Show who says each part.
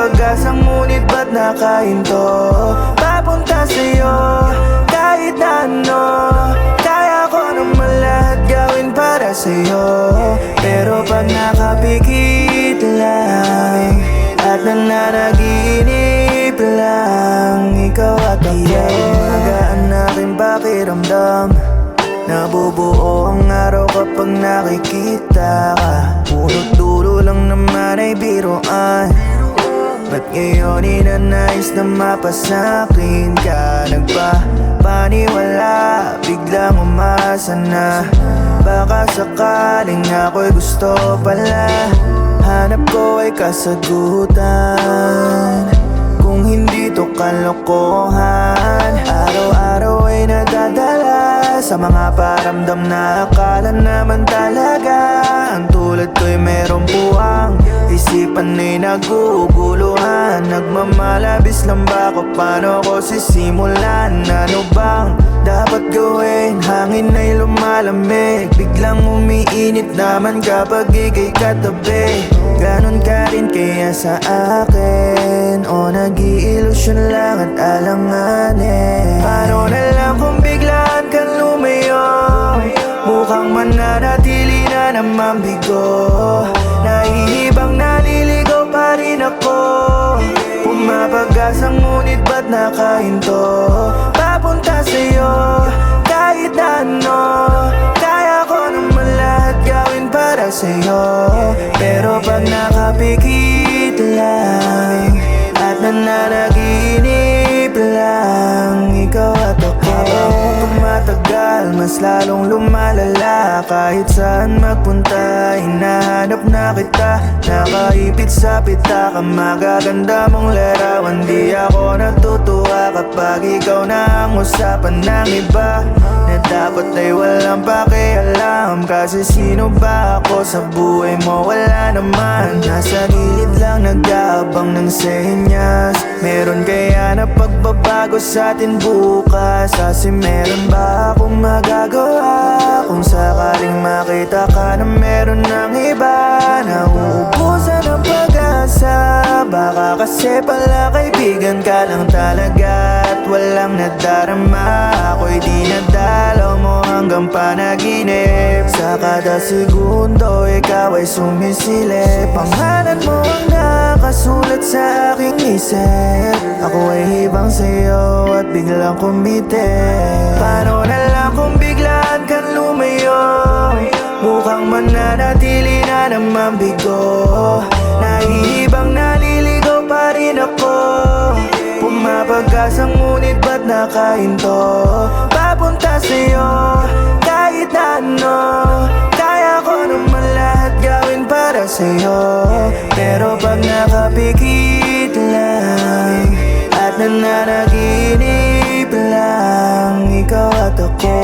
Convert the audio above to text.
Speaker 1: Pumapag-asang ngunit ba't nakahinto? Papunta sa'yo kahit na ano. Kaya ko naman lahat gawin para sa'yo, pero pag nakapikit lang at nananaginip lang, ikaw at ako, magaan na aking pakiramdam. Nabubuo ang araw kapag nakikita ka. Punot dulo lang naman ay biruan. Ba't ngayon inanais na mapasakin ka? Nagpapaniwala, biglang umasa na baka sakaling ako'y gusto pala. Hanap ko ay kasagutan, kung hindi to kalokohan. Araw-araw ay nadadala sa mga paramdam na akala naman talaga ang tulad ko'y merong puwang. Isipan ay naguguluhan, nagmamalabis lang ba ko? Paano ko sisimulan? Ano bang dapat gawin? Hangin ay lumalamig, biglang umiinit naman kapag ika'y katabi. Ganon ka rin kaya sa akin, o nag-iilusyon lang at alanganin? Paano na lang kung biglaan kang lumayo? Mukhang mananatili na naman bigo. Nahihibang naliligaw pa rin ako. Pumapag-asang ngunit ba't nakahinto? Papunta sa'yo kahit na ano. Kaya ko naman lahat gawin para sa'yo, pero pag nakapikit lang at nananaginip lang, ikaw at ako. Habang tumatagal, mas lalong lumalala. Kahit saan magpunta, hinahanap na kita. Nakaipit sa pitaka, magaganda mong larawan. Di ako natutuwa kapag ikaw na ang usapan ng iba, na dapat ay walang pakialam. Kasi sino ba ako sa buhay mo? Wala naman. Nasa gilid lang nag-aabang ng senyas. Meron kaya na pagbabago sa atin bukas? Kasi meron ba akong magagawa kung sakaling makita ka na meron ng iba? Nauubusan ang pag-asa, baka kasi pala kaibigan ka lang talaga at walang nadarama. Ako'y di nadalaw mo hanggang panaginip. Sa kada segundo ikaw ay sumisilip. Pangalan mo ang nakasulat sa aking isip. Ako ay hibang sa'yo at biglang kumitin. Paano na lang kung biglaan kang lumayo? Mukhang mananatili na naman bigo. Nahihibang naliligaw pa rin ako. Pumapag-asang ngunit ba't nakahinto? Papunta sa'yo kahit na ano. Kaya ko naman lahat gawin para sa'yo, pero pag nakapikit lang at nananaginip lang, ikaw at ako.